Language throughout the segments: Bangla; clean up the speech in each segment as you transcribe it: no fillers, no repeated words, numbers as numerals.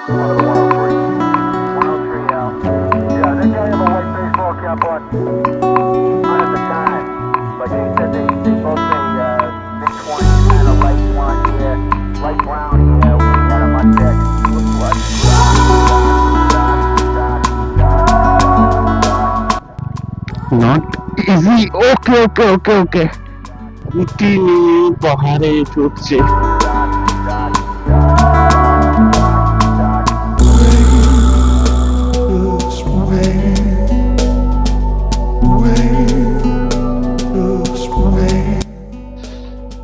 Not easy. Okay. উটি নিয়ে পাহাড়ে চড়ছে।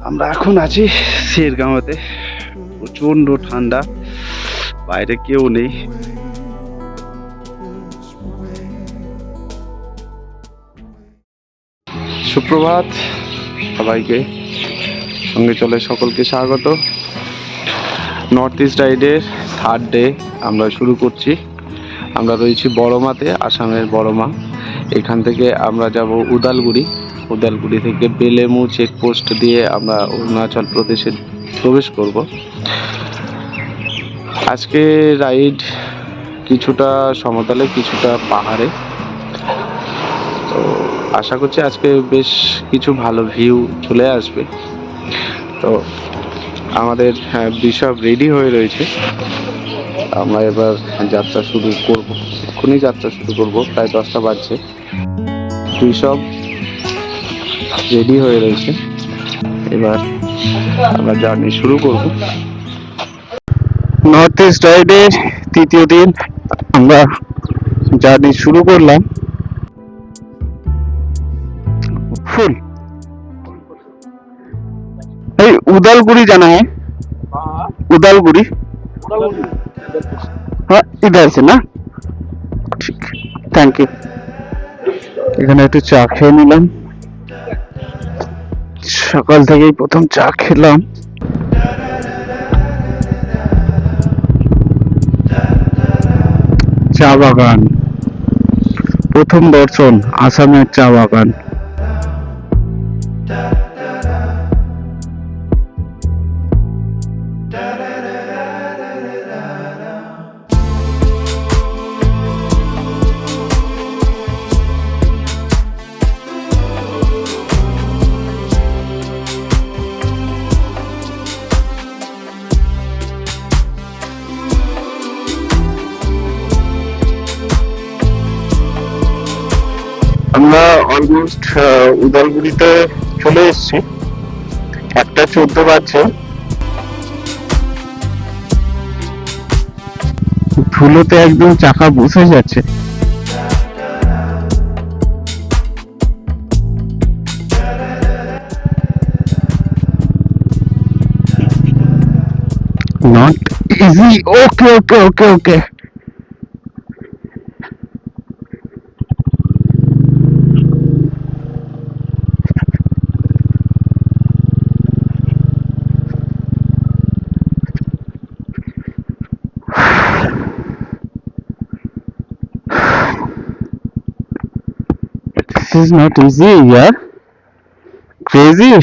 আমরা এখন আছি শেরগাঁওতে। প্রচন্ড ঠান্ডা, বাইরে কেউ নেই। সুপ্রভাত সবাইকে, সঙ্গে চলে সকলকে স্বাগত। নর্থ ইস্ট রাইডের থার্ড ডে আমরা শুরু করছি। আমরা রয়েছি বড়মাতে, আসামের বড়মা। এখান থেকে আমরা যাব উদালগুড়ি। উদালগুড়ি থেকে বেলেমু চেকপোস্ট দিয়ে আমরা অরুণাচল প্রদেশে প্রবেশ করব। আজকে রাইড কিছুটা সমতলে, কিছুটা পাহাড়ে। তো আশা করছি আজকে বেশ কিছু ভালো ভিউ চলে আসবে। তো আমাদের বিশপ রেডি হয়ে রয়েছে। আমরা এবার যাত্রা শুরু করব। এখনই যাত্রা শুরু করব, প্রায় 10টা বাজছে। বিশপ রেডি হয়ে রয়েছে, এবার আমরা জার্নি শুরু করব। নর্থ ইস্ট রাইডের তৃতীয় দিন আমরা জার্নি শুরু করলাম। ফুল এই उदालगुड़ी जाना है। उदालगुड़ी हाँ, इधर से ना। ठीक, थैंक यू। এখানে একটু চা খেয়ে নিলাম। সকাল থেকেই প্রথম চা খেলাম। চা বাগান, প্রথম দর্শন আসামের চা বাগান। আমরা অলমোস্ট উদালগুড়িতে চলে এসেছি। 1:14 বাজছে। ধুলোতে একদম চাকা বসে যাচ্ছে। Not easy. Okay. This is not easy, yaar. Crazy.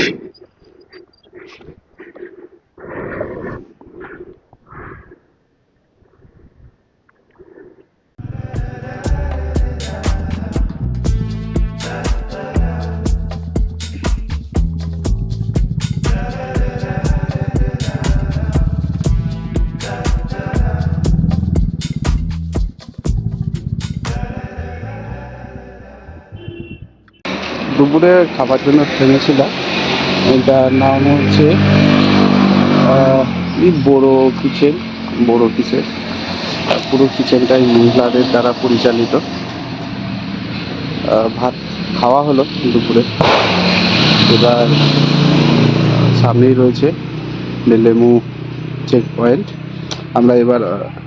দুপুরে খাবার জন্য থেমেছিলাম। এটার নাম হচ্ছে বড় কিচেন। পুরো কিচেনটাই মহিলাদের দ্বারা পরিচালিত। ভাত খাওয়া হলো দুপুরে। এবার সামনেই রয়েছে বেলেমু চেক পয়েন্ট। আমরা এবার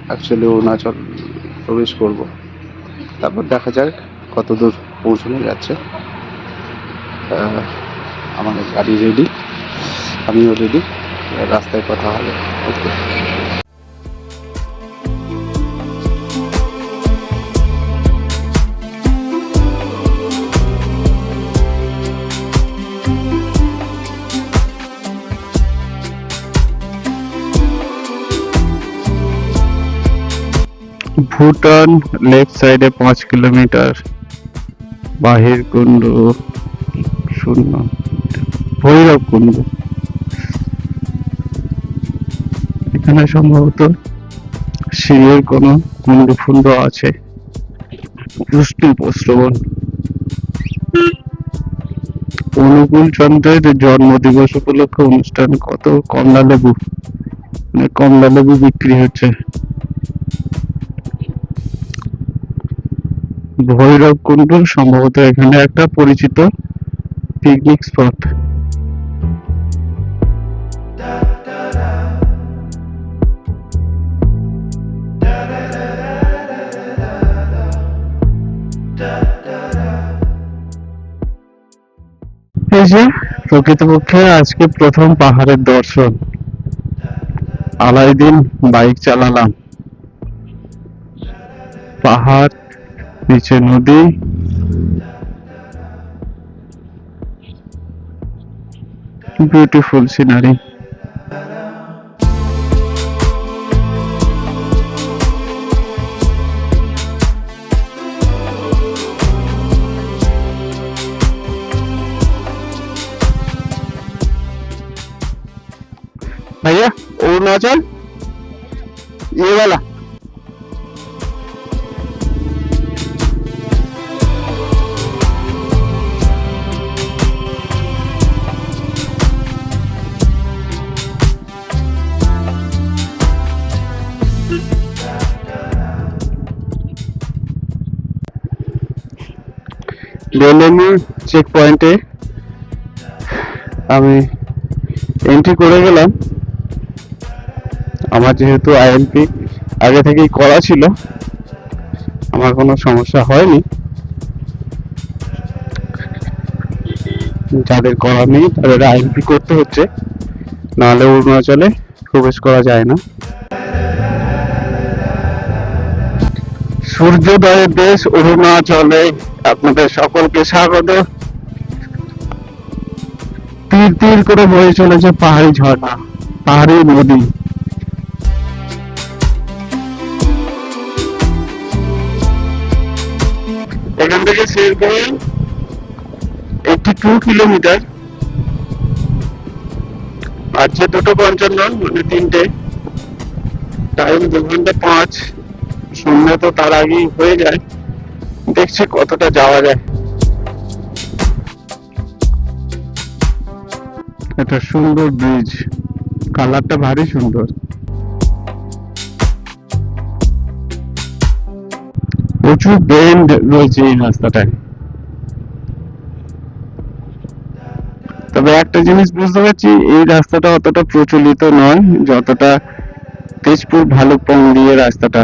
অ্যাকচুয়ালি অরুণাচল প্রবেশ করব। তারপর দেখা যাক কত দূর পৌঁছানো যাচ্ছে। আমাদের গাড়ি রেডি, আমিও রেডি, রাস্তায় কথা হবে। ওকে। ভুটান লেফট সাইডে 5 কিলোমিটার, বাহির কুণ্ড 0, ভৈরব কুণ্ড। এখানে সম্ভবত সিঁড়ির কোনো কুণ্ড ফুণ্ড আছে। উষ্ণ প্রস্রবণ। অনুকূল চন্দ্রের জন্মদিবস উপলক্ষে অনুষ্ঠানে কত কমলা লেবু, মানে কমলা লেবু বিক্রি হচ্ছে। ভৈরব কুণ্ড সম্ভবত এখানে একটা পরিচিত পিকনিক স্পট। এই যে প্রকৃতপক্ষে আজকে প্রথম পাহাড়ের দর্শন। 2.5 দিন বাইক চালালাম, পাহাড়, নিচে নদী, বিউটিফুল সিনারি। भैया अरुणाचल ये वाला। বেলেনি চেক পয়েন্টে আমি এন্ট্রি করে গেলাম। আমার যেহেতু আইএলপি আগে থেকেই করা ছিল, আমার কোনো সমস্যা হয়নি। যাদের করা নেই তাদের আইএলপি করতে হচ্ছে, নাহলে অরুণাচলে প্রবেশ করা যায় না। সূর্যোদয়ের দেশ অরুণাচলে আপনাদের সকলকে স্বাগত। তীর তীর করে বয়ে চলেছে পাহাড়ি ঝর্ণা, পাহাড়ি নদী। এখান থেকে শেরগাঁও 82 কিলোমিটার, আর যে দুটো পঞ্চান্ন মানে 3টে, টাইম 2 ঘন্টা 5। সন্ধ্যা তো তার আগেই হয়ে যায়, দেখছি কতটা যাওয়া যায়। এটা সুন্দর ব্রিজ, কালারটা ভারী সুন্দর। প্রচুর বেন্ড রয়েছে এই রাস্তাটায়। তবে একটা জিনিস বুঝতে পারছি, এই রাস্তাটা অতটা প্রচলিত নয় যতটা তেজপুর ভালুকপং দিয়ে রাস্তাটা।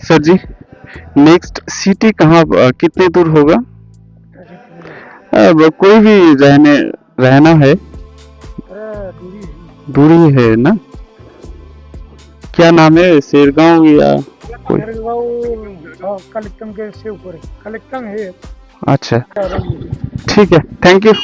सर जी, नेक्स्ट सिटी कहाँ, कितने दूर होगा? कोई भी रहना है, दूरी है ना? क्या नाम है, शेरगांव या कोई? कलेक्टम के से ऊपर कलेक्टम है। अच्छा ठीक है, थैंक यू।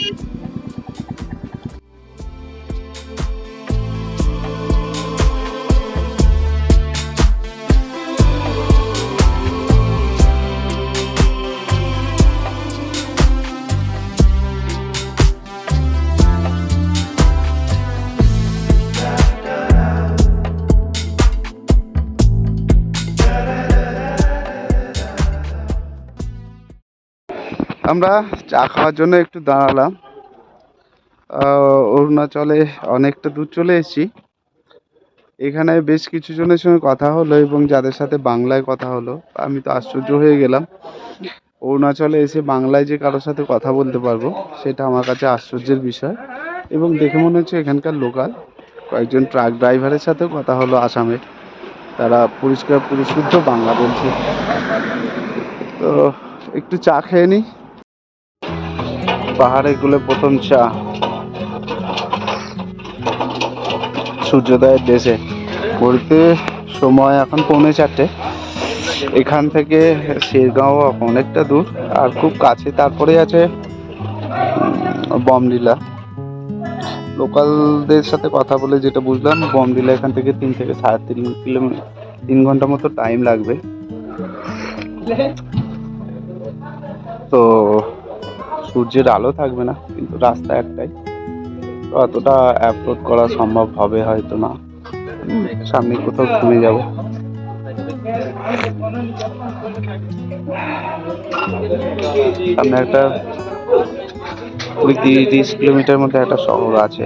আমরা চা খাওয়ার জন্য একটু দাঁড়ালাম। অরুণাচলে অনেকটা দূর চলে এসেছি। এখানে বেশ কিছু জনের সঙ্গে কথা হলো এবং যাদের সাথে বাংলায় কথা হলো, আমি তো আশ্চর্য হয়ে গেলাম। অরুণাচলে এসে বাংলায় যে কারোর সাথে কথা বলতে পারবো সেটা আমার কাছে আশ্চর্যের বিষয়। এবং দেখে মনে হচ্ছে এখানকার লোকাল। কয়েকজন ট্রাক ড্রাইভারের সাথেও কথা হলো আসামের, তারা পরিষ্কার পরিশুদ্ধ বাংলা বলছে। তো একটু চা খেয়ে নিই। পাহাড়ে গুলো প্রথম চা, সূর্যোদয়ের দেশে। ঘুরতে সময় এখন 3:45। এখান থেকে শেরগাঁও অনেকটা দূর, আর খুব কাছে তারপরে আছে বমডিলা। লোকালদের সাথে কথা বলে যেটা বুঝলাম, বমডিলা এখান থেকে 3 থেকে 3.5 কিলোমিটার, 3 ঘন্টা মতো টাইম লাগবে। তো সূর্যের আলো থাকবে না, কিন্তু রাস্তা একটাই, তো অতটা অ্যাফোর্ড করা সম্ভব হবে হয়তো না। সামনে কোথাও ঘুরে যাব। সামনে একটা 20-30 কিলোমিটার মধ্যে একটা শহর আছে।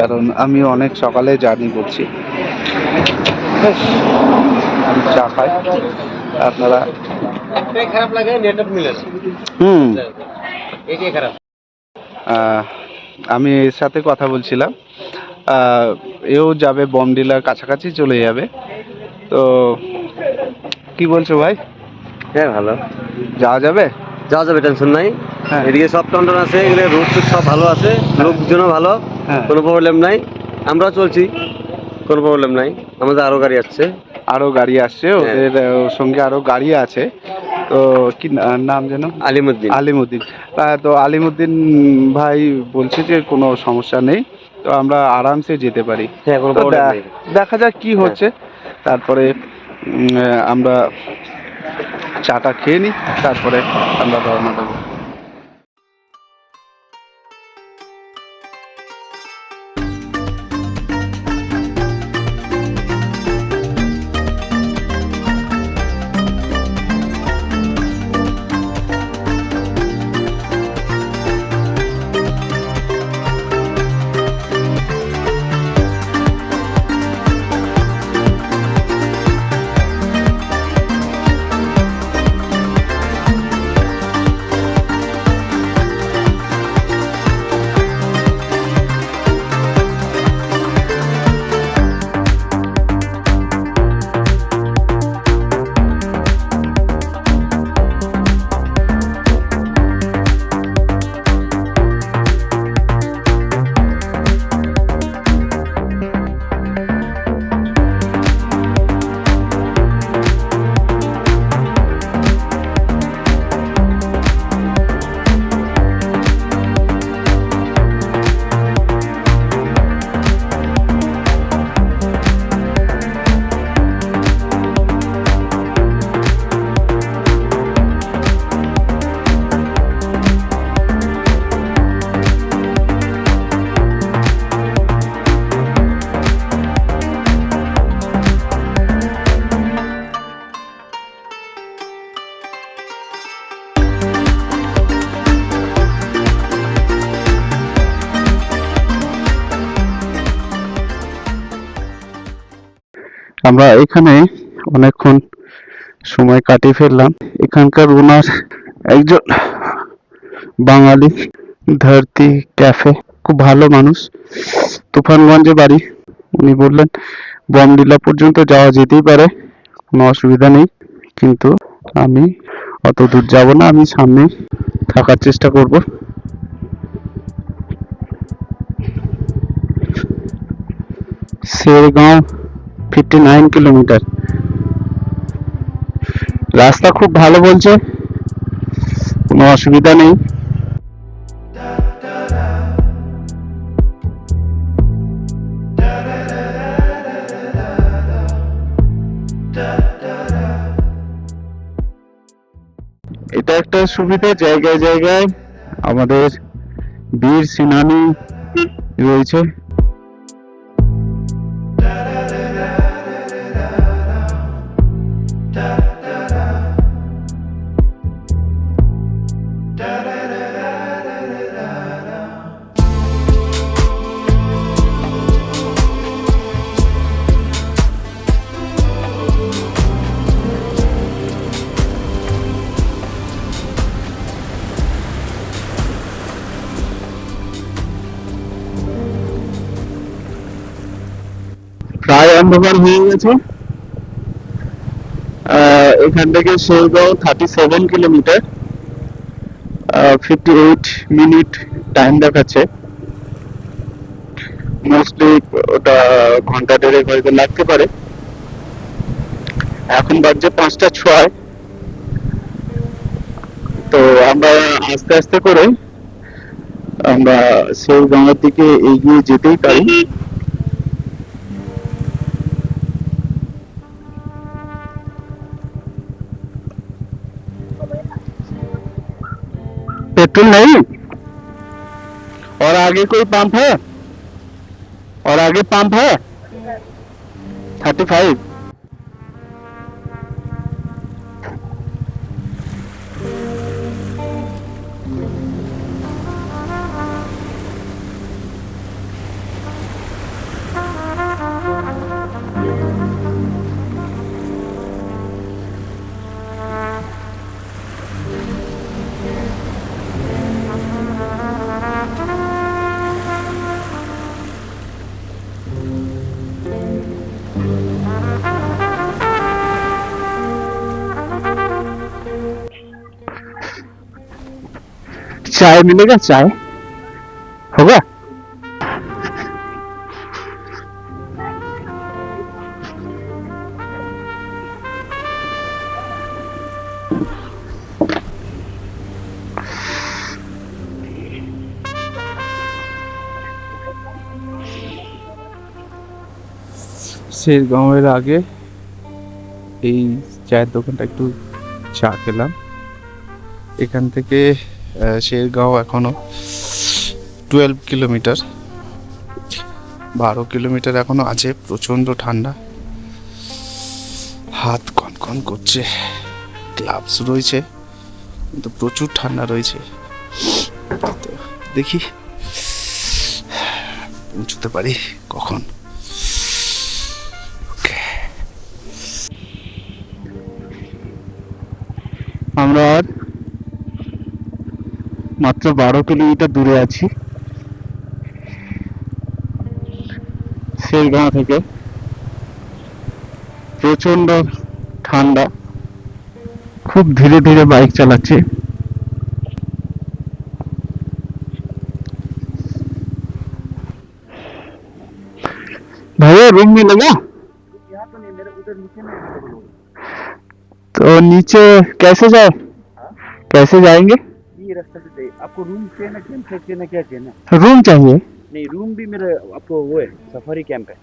কারণ আমি অনেক সকালে জার্নি করছি। বেশ, আমি চা খাই, আপনারা খারাপ লাগে, নেটওয়ার্ক মিলে না, এটাই খারাপ। আমি এর সাথে কথা বলছিলাম, এও যাবে, বমডিলার কাছাকাছি চলে যাবে। তো কি বলছো ভাই? হ্যাঁ ভালো, যাওয়া যাবে? যাওয়া যাবে, টেনশন নাই। হ্যাঁ। এদিকে সব টন্টন আছে, এগুলো রুট টুট সব ভালো আছে, লোকজনও ভালো, হ্যাঁ। কোনো প্রবলেম নাই। আমরাও চলছি, কোনো প্রবলেম নাই। আমাদের আরো গাড়ি আসছে, আরো গাড়ি আসছে, ওদের সঙ্গে আরো গাড়ি আছে। তো কি নাম যেন? আলিমুদ্দিন। আলিমুদ্দিন। তো আলিমুদ্দিন ভাই বলছে যে কোনো সমস্যা নেই, তো আমরা আরামসে যেতে পারি। হ্যাঁ, কোনো তো প্রবলেম নেই। দেখা যাক কি হচ্ছে। তারপরে আমরা চাটা খেয়ে নিই, তারপরে আমরা রওনা দেবো। আমরা এখানে অনেকক্ষণ সময় কাটিয়ে ফেললাম। এখানকার ওনার একজন বাঙালি, ধরতি ক্যাফে, খুব ভালো মানুষ, তুফানগঞ্জে বাড়ি। উনি বললেন বমডিলা পর্যন্ত যাওয়া যেতেই পারে, কোনো অসুবিধা নেই, কিন্তু আমি অত দূর যাব না, আমি সামনে থাকার চেষ্টা করব। শেরগাঁও 59 কিলোমিটার। রাস্তা খুব ভালো বলছে, কোনো অসুবিধা নেই। এটা একটা সুবিধা, জায়গায় জায়গায় আমাদের বীর সেনানী রয়েছে। প্রায় অন্ধকার হয়ে গেছে। এখান থেকে শেরগাঁও 37 কিলোমিটার, 58 মিনিট টাইম দেখাচ্ছে। মোস্টলি ওটা ঘন্টা দেড়েক হয়তো লাগতে পারে। এখন বাজছে 5টা 6। তো আমরা আস্তে আস্তে করে আমরা সেই গঙ্গার দিকে এগিয়ে যেতেই পারি। पेट्रोल नहीं और आगे कोई पंप है? और आगे पंप है 35। चाय मिलेगा? चाय होगा? শেরগাঁওয়ের আগে এই চায়ের দোকানটা একটু চা খেলাম। এখান থেকে শেরগাঁও এখনো 12 কিলোমিটার, 12 কিলোমিটার এখনো আছে। প্রচণ্ড ঠান্ডা, হাত কনকন করছে। গ্লাভস রয়েছে কিন্তু প্রচুর ঠান্ডা রয়েছে। তো দেখি পৌঁছতে পারি কখন। আমরা আর মাত্র 12 কিলোমিটার দূরে আছি শেরগাঁও থেকে। প্রচন্ড ঠান্ডা, খুব ধীরে ধীরে বাইক চালাচ্ছে। भैया रूम मिलेगा? यहाँ तो नहीं, मेरे उधर नीचे में available होगा। तो नीचे कैसे जाए? कैसे जाएंगे? ये रास्ता से चाहिए आपको। रूम चाहिए ना, कैंप चाहिए ना, क्या चाहिए ना? रूम चाहिए। नहीं, रूम भी मेरा आपको वो है, सफारी कैंप है।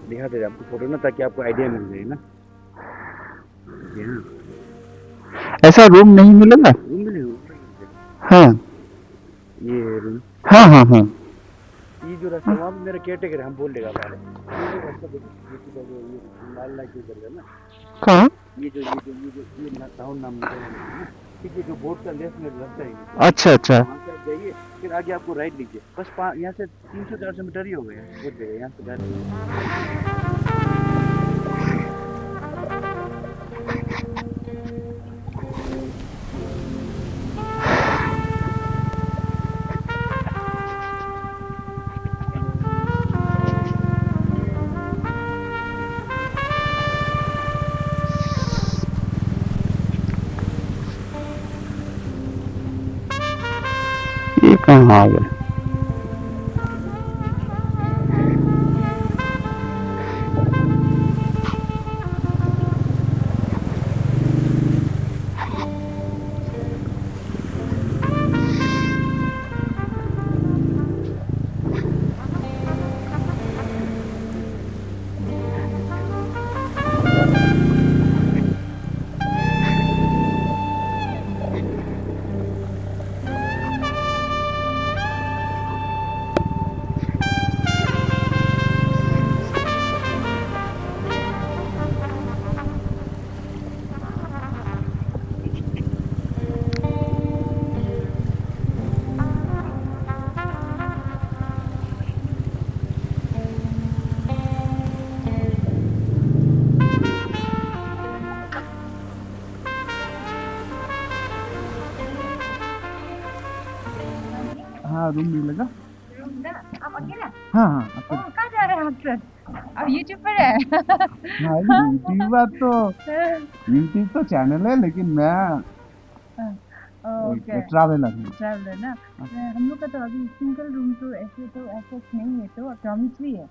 दिखा दे आपको फोटो ना, ताकि आपको आइडिया मिल जाए ना। जी हाँ, ऐसा रूम नहीं मिलेगा? रूम मिलेगा। हाँ ये रूम, हाँ हाँ हाँ। ये जो रास्ता वहाँ पे मेरा केयर टेकर है, हम बोल देगा पहले। ये रास्ता देखो, ये लाल लाइट जो कर रहा है ना, कहाँ? ये टाउन नाम है ना, ठीक है। जो बोर्ड का लेफ्ट में रास्ता है, अच्छा अच्छा। वहाँ से आप जाइए, फिर आगे आपको राइट लीजिए। बस यहाँ से 300-400 मीटर ही हो गया वो जगह। यहाँ से डायरेक्ट ये कहाँ आ गया? हाँ रूम मिलेगा। रूम ना, आप अकेला? हाँ हाँ ओ, कहाँ जा रहे हैं आप सर? अब यूट्यूब पर है। यूट्यूब तो चैनल है, लेकिन मैं ओके ट्रैवलर है। ट्रैवलर ना। हम लोग का तो अभी सिंगल रूम तो ऐसे नहीं है, तो डॉर्मेट्री है।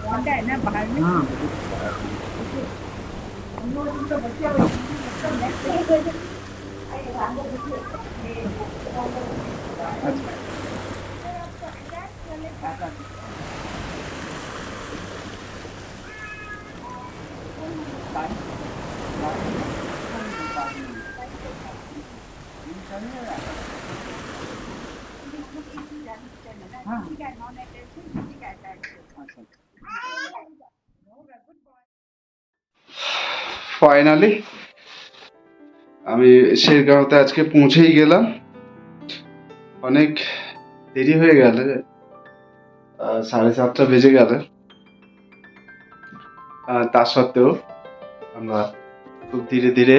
पता है ना बाहर में। हाँ ফাইনালি আমি শেরগাঁওতে আজকে পৌঁছেই গেলাম। অনেক দেরি হয়ে গেল, 7:30 বেজে গেল। তা সত্ত্বেও আমরা খুব ধীরে ধীরে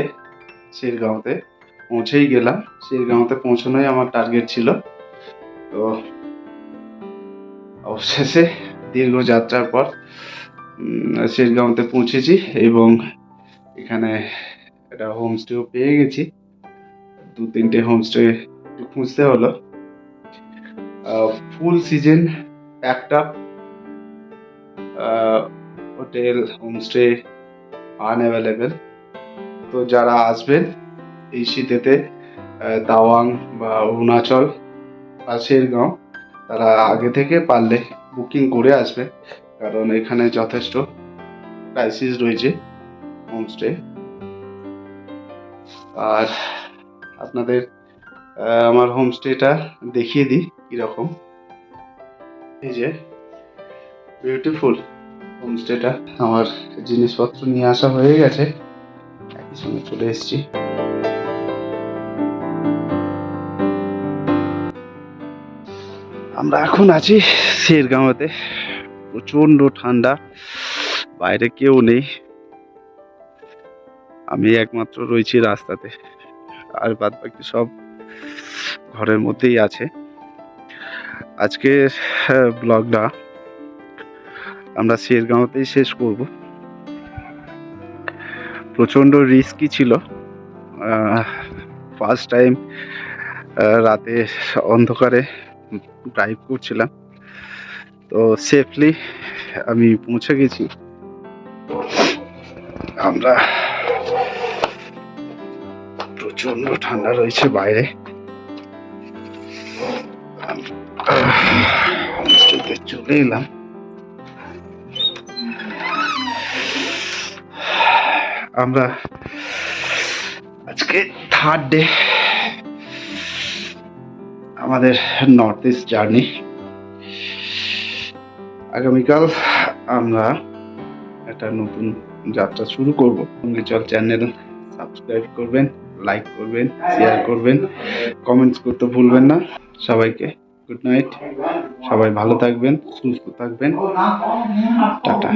শেরগাঁওতে পৌঁছেই গেলাম। শেরগাঁওতে পৌঁছানোই আমার টার্গেট ছিল। তো অবশেষে দীর্ঘ যাত্রার পর শেরগাঁওতে পৌঁছেছি এবং এখানে একটা হোমস্টেও পেয়ে গেছি। 2-3টে হোমস্টে খুঁজতে হলো। ফুল সিজন একটা হোটেল হোমস্টে আনঅ্যাভেলেবেল। তো যারা আসবেন এই শীতেতে তাওয়াং বা অরুণাচল বা শেরগাঁও, তারা আগে থেকে পারলে বুকিং করে আসবে, কারণ এখানে যথেষ্ট প্রাইসিস রয়েছে হোমস্টে। আর আপনাদের আমার হোমস্টেটা দেখিয়ে দিই কীরকম। এই যে বিউটিফুল হোমস্টেটা। আমার জিনিসপত্র নিয়ে আসা হয়ে গেছে, একই সঙ্গে চলে এসেছি। আমরা এখন আছি শেরগাঁওতে। প্রচণ্ড ঠান্ডা, বাইরে কেউ নেই, আমি একমাত্র রয়েছি রাস্তাতে, আর বাদ বাকি সব ঘরের মধ্যেই আছে। আজকে ব্লগটা আমরা শেরগাঁওতেই শেষ করব। প্রচণ্ড রিস্কি ছিল, ফার্স্ট টাইম রাতে অন্ধকারে ড্রাইভ করছিলাম। তো সেফলি আমি পৌঁছে গেছি। আমরা প্রচণ্ড ঠান্ডা রয়েছে বাইরে। হোমস্টেতে চলে এলাম। আমরা আজকে থার্ড ডে আমাদের নর্থ ইস্ট জার্নি। আগামীকাল আমরা একটা নতুন যাত্রা শুরু করব। সঙ্গে চল চ্যানেল সাবস্ক্রাইব করবেন, লাইক করবেন, শেয়ার করবেন, কমেন্টস করতে ভুলবেন না। সবাইকে গুড নাইট। সবাই ভালো থাকবেন, সুস্থ থাকবেন। টাটা।